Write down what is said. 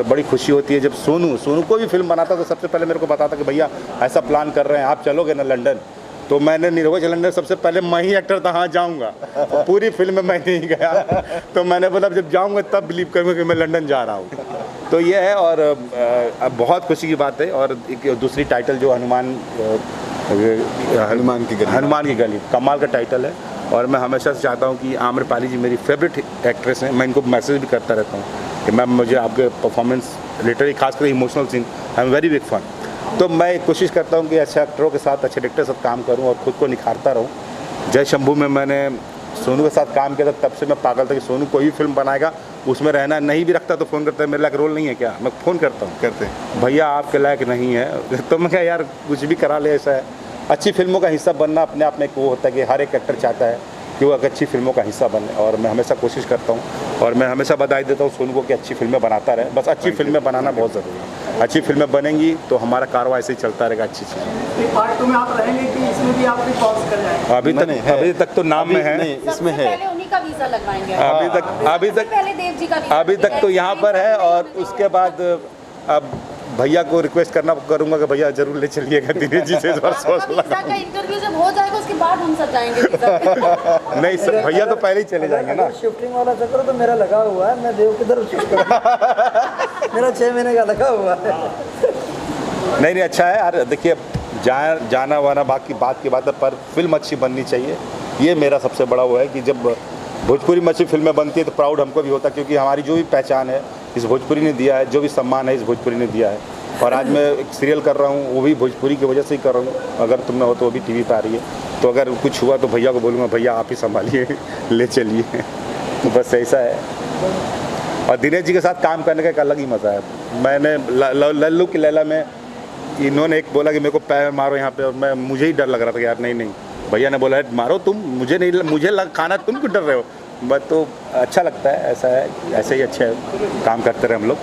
और बड़ी खुशी होती है जब सोनू कोई भी फिल्म बनाता तो सबसे पहले मेरे को बताता कि भैया ऐसा प्लान कर रहे हैं, आप चलोगे ना लंदन। तो मैंने नीरज लंदन सबसे पहले मैं ही एक्टर था, हाँ जाऊँगा। तो पूरी फिल्म में मैं नहीं गया, तो मैंने बोला जब जाऊँगा तब बिलीव करूँगा कि मैं लंदन जा रहा हूँ। तो ये है, और अब बहुत खुशी की बात है। और एक दूसरी टाइटल जो हनुमान की गली कमाल का टाइटल है। और मैं हमेशा से चाहता हूँ कि आम्रपाली जी मेरी फेवरेट एक्ट्रेस हैं। मैं इनको मैसेज भी करता रहता हूँ कि मैम मुझे आपके परफॉर्मेंस लिटरली खासकर emotional scene I am very big fan. तो मैं कोशिश करता हूँ कि अच्छे एक्टरों के साथ, अच्छे डायरेक्टर के साथ काम करूँ और ख़ुद को निखारता रहूँ। जय शंभू में मैंने सोनू के साथ काम किया था, तब से मैं पागल था कि सोनू कोई भी फिल्म बनाएगा उसमें रहना, नहीं भी रखता तो फ़ोन करता है मेरे लायक रोल नहीं है क्या, मैं फ़ोन करता हूँ, कहते हैं भैया आपके लायक नहीं है। तो मैं क्या यार कुछ भी करा ले, ऐसा है। अच्छी फिल्मों का हिस्सा बनना अपने आप में एक वो होता है कि हर एक एक्टर चाहता है कि वो अच्छी फिल्मों का हिस्सा बने, और मैं हमेशा कोशिश करता हूँ। और मैं हमेशा बधाई देता हूँ सोनू को कि अच्छी फिल्में बनाता रहे। बस अच्छी फिल्में बनाना बहुत ज़रूरी है। अच्छी फिल्में बनेंगी तो हमारा कारवा ऐसे ही चलता रहेगा। अच्छी चीज़ पार्ट 2 में आप रहेंगे कि इसमें भी आप पॉज कर जाएंगे? अभी तक तो नाम में है, नहीं इसमें है, पहले उन्हीं का वीजा लगवाएंगे। अभी तक तो यहाँ पर है। और उसके बाद अब भैया को रिक्वेस्ट करूंगा कि भैया जरूर ले चलिएगा दिनेश जी से इस बार। वीजा का इंटरव्यू जब हो जाएगा उसके बाद हम सब जाएंगे वीजा। नहीं सर, भैया तो पहले ही चले जाएंगे ना। शिफ्टिंग वाला चक्कर तो मेरा लगा हुआ है, मैं देव की तरफ शिफ्ट मेरा 6 महीने का लगा हुआ है। नहीं अच्छा है यार। देखिए जाना वाना बाकी बात की बात है, पर फिल्म अच्छी बननी चाहिए। ये मेरा सबसे बड़ा वो है कि जब भोजपुरी में अच्छी फिल्में बनती है तो प्राउड हमको भी होता है, क्योंकि हमारी जो भी पहचान है इस भोजपुरी ने दिया है, जो भी सम्मान है इस भोजपुरी ने दिया है। और आज मैं एक सीरियल कर रहा हूँ, वो भी भोजपुरी की वजह से ही कर रहा हूँ। अगर तुम में हो तो वो भी टीवी पे आ रही है, तो अगर कुछ हुआ तो भैया को बोलूँगा भैया आप ही संभालिए, ले चलिए। तो बस ऐसा है। और दिनेश जी के साथ काम करने का एक अलग ही मज़ा है। मैंने लल्लू की लैला में इन्होंने एक बोला कि मेरे को पैर मारो यहाँ पे, और मुझे ही डर लग रहा था कि यार नहीं भैया ने बोला है मारो तुम, मुझे नहीं, मुझे खाना, तुम क्यों डर रहे हो। बस तो अच्छा लगता है, ऐसा है, ऐसे ही अच्छे काम करते रहे हम लोग।